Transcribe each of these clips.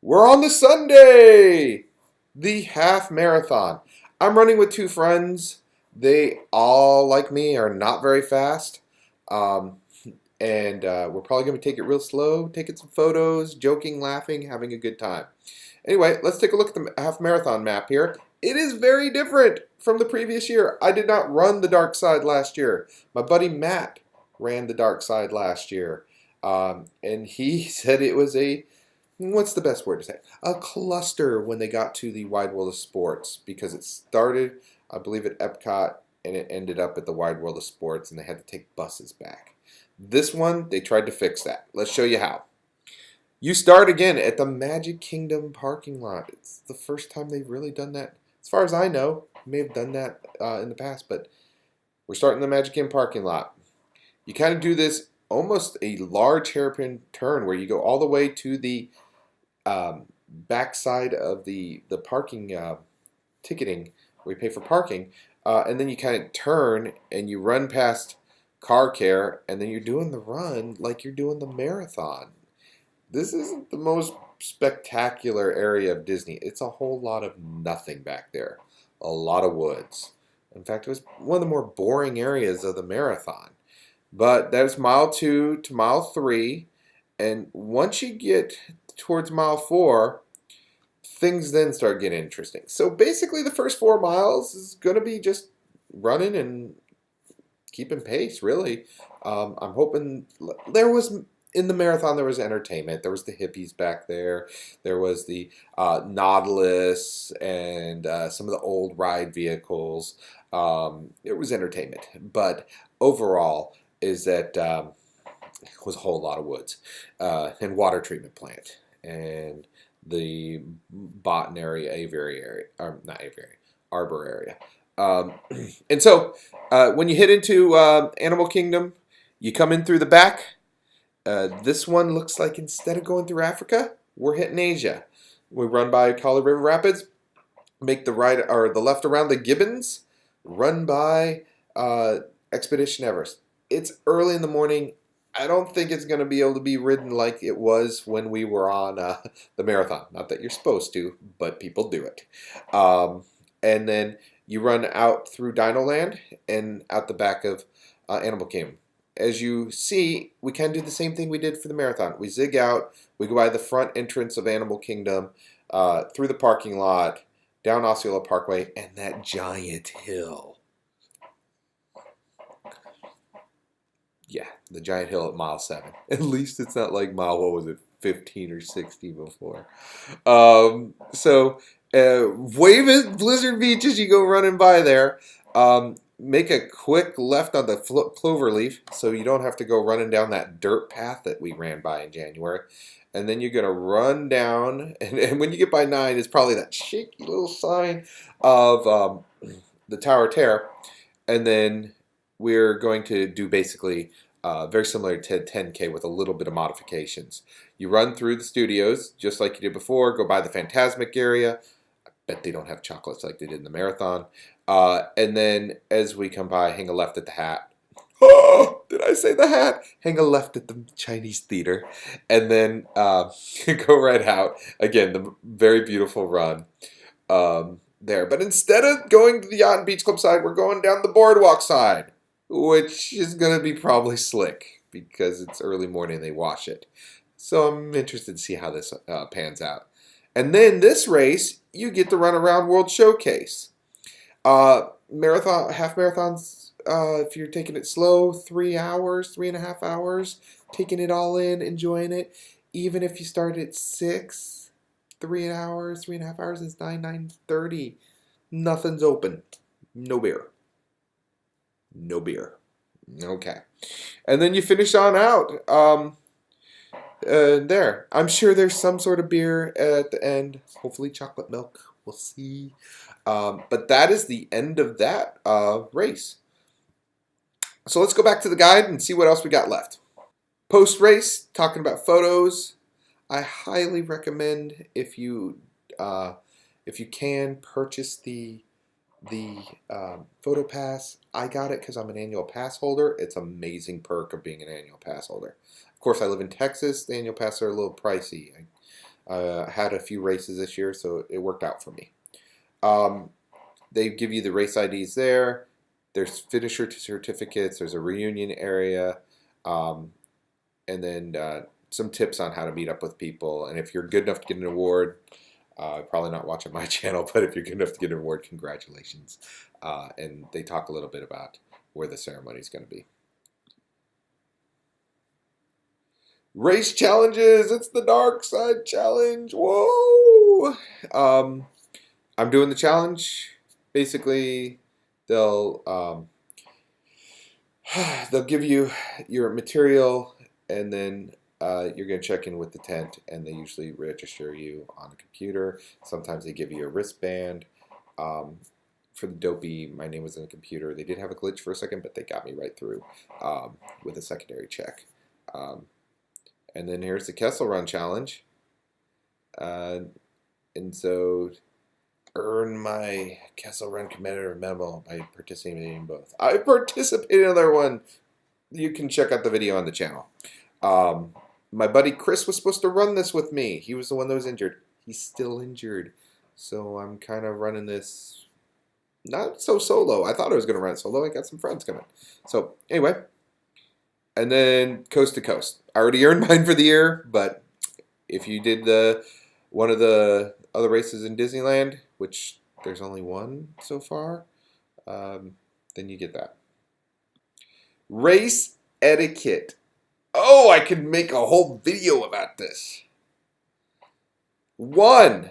We're on the Sunday, the half marathon. I'm running with two friends. They all, like me, are not very fast. Um, and we're probably going to take it real slow, taking some photos, joking, laughing, having a good time. Anyway, let's take a look at the half marathon map here. It is very different from the previous year. I did not run the dark side last year. My buddy Matt ran the dark side last year. And he said it was what's the best word to say? A cluster when they got to the Wide World of Sports, because it started, I believe, at Epcot and it ended up at the Wide World of Sports, and they had to take buses back. This one, they tried to fix that. Let's show you how. You start again at the Magic Kingdom parking lot. It's the first time they've really done that. As far as I know, may have done that in the past, but we're starting the Magic Kingdom parking lot. You kind of do this almost a large hairpin turn where you go all the way to the backside of the parking ticketing where you pay for parking, and then you kind of turn and you run past car care, and then you're doing the run like you're doing the marathon. This isn't the most spectacular area of Disney. It's a whole lot of nothing back there. A lot of woods. In fact, it was one of the more boring areas of the marathon. But that's mile 2 to mile 3. And once you get towards mile 4, things then start getting interesting. So basically the first 4 miles is going to be just running and keeping pace, really. I'm hoping in the marathon there was entertainment. There was the hippies back there. There was the Nautilus and some of the old ride vehicles. It was entertainment. But overall is that it was a whole lot of woods and water treatment plant and the botanary aviary area, or not aviary, arbor area. And so when you hit into Animal Kingdom, you come in through the back. This one looks like instead of going through Africa, we're hitting Asia. We run by Colorado River Rapids, make the right or the left around the Gibbons, run by Expedition Everest. It's early in the morning. I don't think it's going to be able to be ridden like it was when we were on the marathon. Not that you're supposed to, but people do it. And then you run out through Dino Land and out the back of Animal Kingdom. As you see, we can do the same thing we did for the marathon. We zig out, we go by the front entrance of Animal Kingdom, through the parking lot, down Osceola Parkway, and that giant hill. Yeah, the giant hill at mile 7. At least it's not like mile, what was it, 15 or 16 before. Wave at Blizzard Beach as you go running by there. Make a quick left on the Cloverleaf so you don't have to go running down that dirt path that we ran by in January. And then you're going to run down, and when you get by 9, it's probably that shaky little sign of the Tower of Terror. And then we're going to do basically very similar to 10K with a little bit of modifications. You run through the studios just like you did before, go by the Fantasmic area. I bet they don't have chocolates like they did in the marathon. And then as we come by, hang a left at the Hat. Oh, did I say the Hat? Hang a left at the Chinese Theater. And then go right out. Again, the very beautiful run there. But instead of going to the Yacht and Beach Club side, we're going down the boardwalk side, which is going to be probably slick because it's early morning and they wash it. So I'm interested to see how this pans out. And then this race, you get to run around World Showcase. Half marathons, if you're taking it slow, 3 hours, 3.5 hours, taking it all in, enjoying it. Even if you start at 6, 3 hours, 3.5 hours is 9:30. Nothing's open. No beer. No beer. Okay. And then you finish on out. There. I'm sure there's some sort of beer at the end. Hopefully chocolate milk. We'll see. But that is the end of that race. So let's go back to the guide and see what else we got left. Post-race, talking about photos. I highly recommend if you can purchase the photo pass. I got it because I'm an annual pass holder. It's an amazing perk of being an annual pass holder. Of course, I live in Texas. The annual passes are a little pricey. Had a few races this year, so it worked out for me. They give you the race IDs there. There's finisher certificates. There's a reunion area, and then some tips on how to meet up with people. And if you're good enough to get an award, probably not watching my channel, but if you're good enough to get an award, congratulations. And they talk a little bit about where the ceremony is going to be. Race challenges. It's the dark side challenge. Whoa! I'm doing the challenge. Basically, they'll give you your material, and then you're going to check in with the tent, and they usually register you on the computer. Sometimes they give you a wristband. For the dopey, my name was in the computer. They did have a glitch for a second, but they got me right through with a secondary check. And then here's the Kessel Run challenge. And so earn my Kessel Run competitor medal by participating in both. I participated in another one. You can check out the video on the channel. My buddy Chris was supposed to run this with me. He was the one that was injured. He's still injured. So I'm kind of running this not so solo. I thought I was going to run it solo. I got some friends coming. So anyway, and then coast to coast. I already earned mine for the year, but if you did one of the other races in Disneyland, which there's only one so far, then you get that. Race etiquette. Oh, I could make a whole video about this. 1.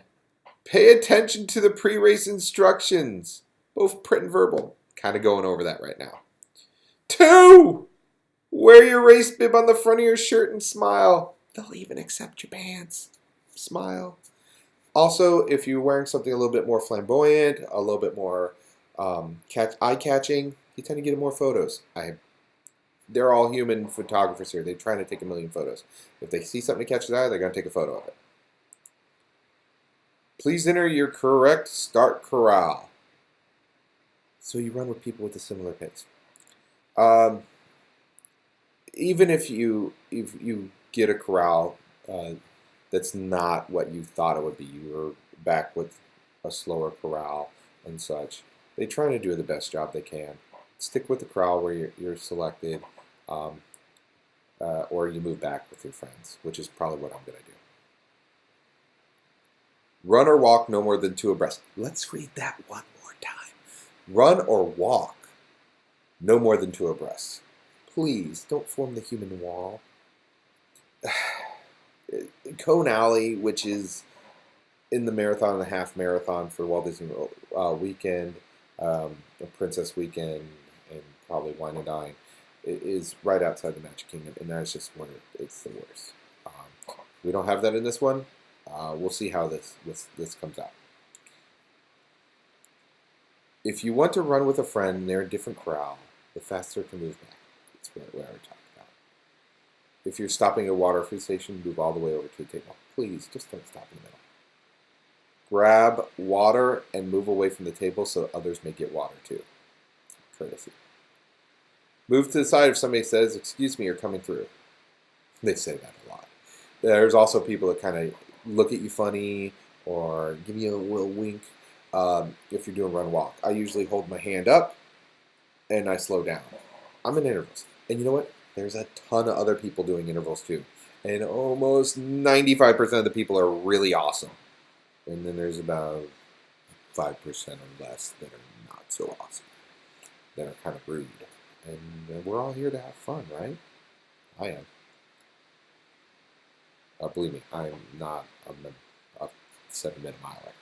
Pay attention to the pre-race instructions, both print and verbal. Kind of going over that right now. 2. Wear your race bib on the front of your shirt and smile. They'll even accept your pants. Smile. Also, if you're wearing something a little bit more flamboyant, a little bit more eye-catching, you tend to get more photos. They're all human photographers here. They're trying to take a million photos. If they see something that catches their eye, they're going to take a photo of it. Please enter your correct start corral. So you run with people with a similar pace. Even if you get a corral that's not what you thought it would be, you're back with a slower corral and such. They're trying to do the best job they can. Stick with the corral where you're selected, or you move back with your friends, which is probably what I'm going to do. Run or walk no more than 2 abreast. Let's read that one more time. Run or walk no more than 2 abreast. Please don't form the human wall. Cone Alley, which is in the marathon and a half marathon for Walt Disney World weekend, the Princess Weekend, and probably Wine and Dine, is right outside the Magic Kingdom, and that's just one. It's the worst. We don't have that in this one. We'll see how this comes out. If you want to run with a friend and they're in a different corral, the faster it can move back. That's what I already talked about. If you're stopping at a water food station, move all the way over to the table. Please, just don't stop in the middle. Grab water and move away from the table so others may get water too. Courtesy. Move to the side if somebody says, "Excuse me, you're coming through." They say that a lot. There's also people that kind of look at you funny or give you a little wink if you're doing run walk. I usually hold my hand up and I slow down. I'm in intervals. And you know what? There's a ton of other people doing intervals too. And almost 95% of the people are really awesome. And then there's about 5% or less that are not so awesome, that are kind of rude. And we're all here to have fun, right? I am. Believe me, I'm not a 7-minute miler.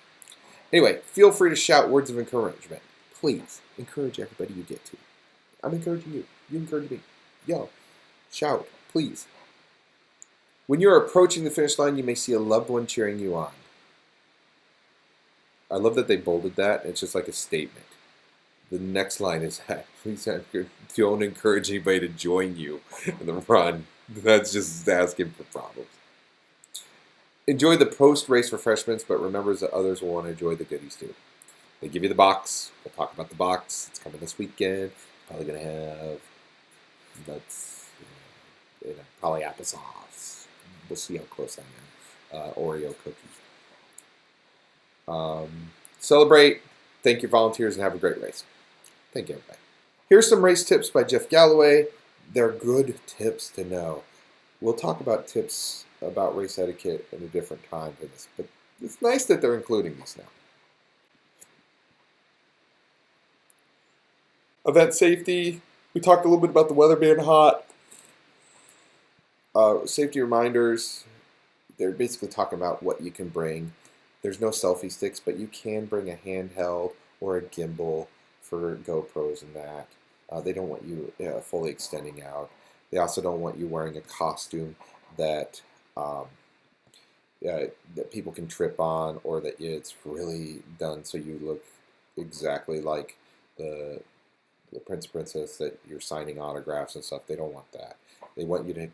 Anyway, feel free to shout words of encouragement. Please, encourage everybody you get to. I'm encouraging you. You encourage me. Yo, shout, please. When you're approaching the finish line, you may see a loved one cheering you on. I love that they bolded that. It's just like a statement. The next line is that. Please don't encourage anybody to join you in the run. That's just asking for problems. Enjoy the post-race refreshments, but remember that others will want to enjoy the goodies too. They give you the box. We'll talk about the box. It's coming this weekend. Probably going to have probably applesauce. We'll see how close I Oreo cookie. Celebrate, thank your volunteers, and have a great race. Thank you, everybody. Here's some race tips by Jeff Galloway. They're good tips to know. We'll talk about tips about race etiquette at a different time for this, but it's nice that they're including these now. Event safety. We talked a little bit about the weather being hot. Safety reminders. They're basically talking about what you can bring. There's no selfie sticks, but you can bring a handheld or a gimbal for GoPros and that. They don't want you fully extending out. They also don't want you wearing a costume that that people can trip on, or that it's really done so you look exactly like the prince princess that you're signing autographs and stuff. They don't want that. They want you to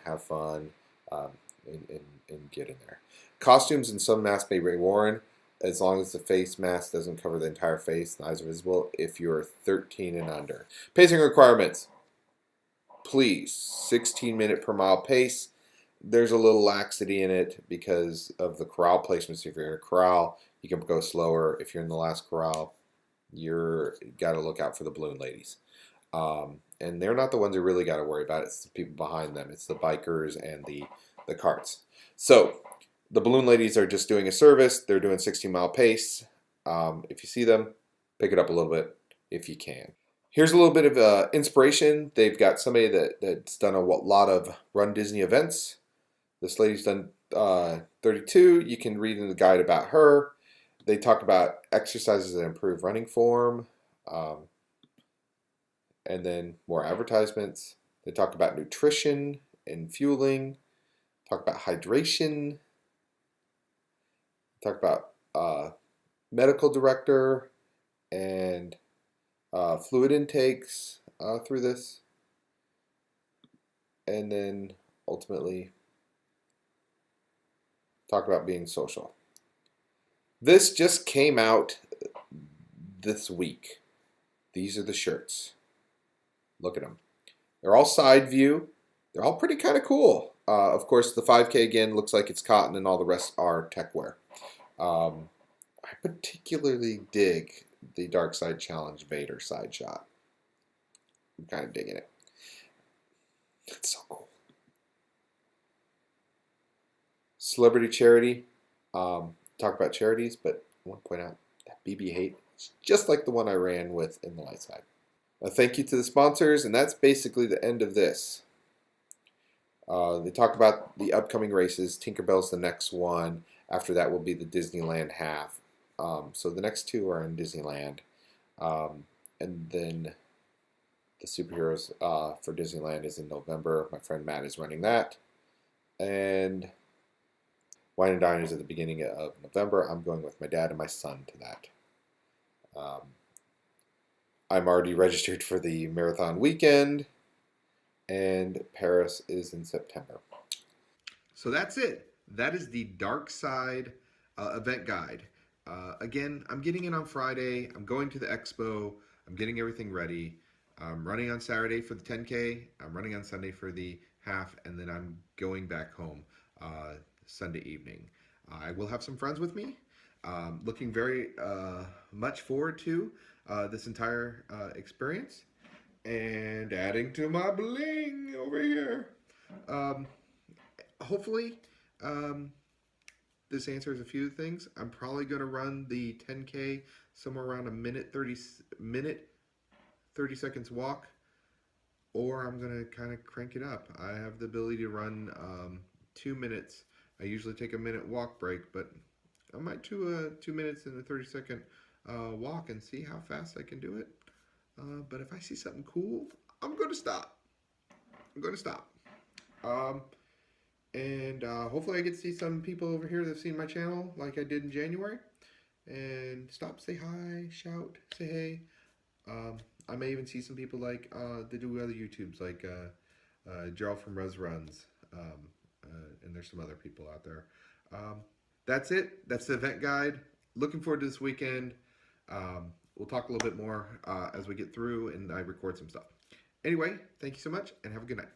have fun and get in there. Costumes and some masks may be worn as long as the face mask doesn't cover the entire face and eyes are visible if you're 13 and under. Pacing requirements. Please, 16-minute per mile pace. There's a little laxity in it because of the corral placements. If you're in a corral, you can go slower. If you're in the last corral, you're got to look out for the balloon ladies. And they're not the ones who really got to worry about it. It's the people behind them. It's the bikers and the carts. So the balloon ladies are just doing a service. They're doing 16-mile pace. If you see them, pick it up a little bit if you can. Here's a little bit of inspiration. They've got somebody that's done a lot of Run Disney events. This lady's done 32. You can read in the guide about her. They talk about exercises that improve running form, and then more advertisements. They talk about nutrition and fueling. Talk about hydration. Talk about medical director and fluid intakes through this. And then ultimately talk about being social. This just came out this week. These are the shirts. Look at them. They're all side view. They're all pretty kind of cool. Of course, the 5K again looks like it's cotton, and all the rest are tech wear. I particularly dig the Dark Side Challenge Vader side shot. I'm kind of digging it. It's so cool. Celebrity charity. Talk about charities, but I want to point out that BB Hate is just like the one I ran with in the light side. A thank you to the sponsors, and that's basically the end of this. They talk about the upcoming races. Tinkerbell's the next one. After that will be the Disneyland half. So the next two are in Disneyland. And then the superheroes for Disneyland is in November. My friend Matt is running that. And Wine and Dine is at the beginning of November. I'm going with my dad and my son to that. I'm already registered for the marathon weekend, and Paris is in September. So that's it. That is the Dark Side event guide. Again, I'm getting in on Friday. I'm going to the expo. I'm getting everything ready. I'm running on Saturday for the 10K. I'm running on Sunday for the half, and then I'm going back home Sunday evening. I will have some friends with me. Looking very much forward to this entire experience, and adding to my bling over here. Hopefully, this answers a few things. I'm probably going to run the 10K somewhere around a minute 30 seconds walk, or I'm going to kind of crank it up. I have the ability to run 2 minutes. I usually take a minute walk break, but I might do 2 minutes and a 30-second walk and see how fast I can do it. But if I see something cool, I'm going to stop. And hopefully I get to see some people over here that have seen my channel like I did in January. And stop, say hi, shout, say hey. I may even see some people like that do other YouTubes, like Gerald from Robz Runs. And there's some other people out there. That's it. That's the event guide. Looking forward to this weekend. We'll talk a little bit more as we get through and I record some stuff. Anyway, thank you so much and have a good night.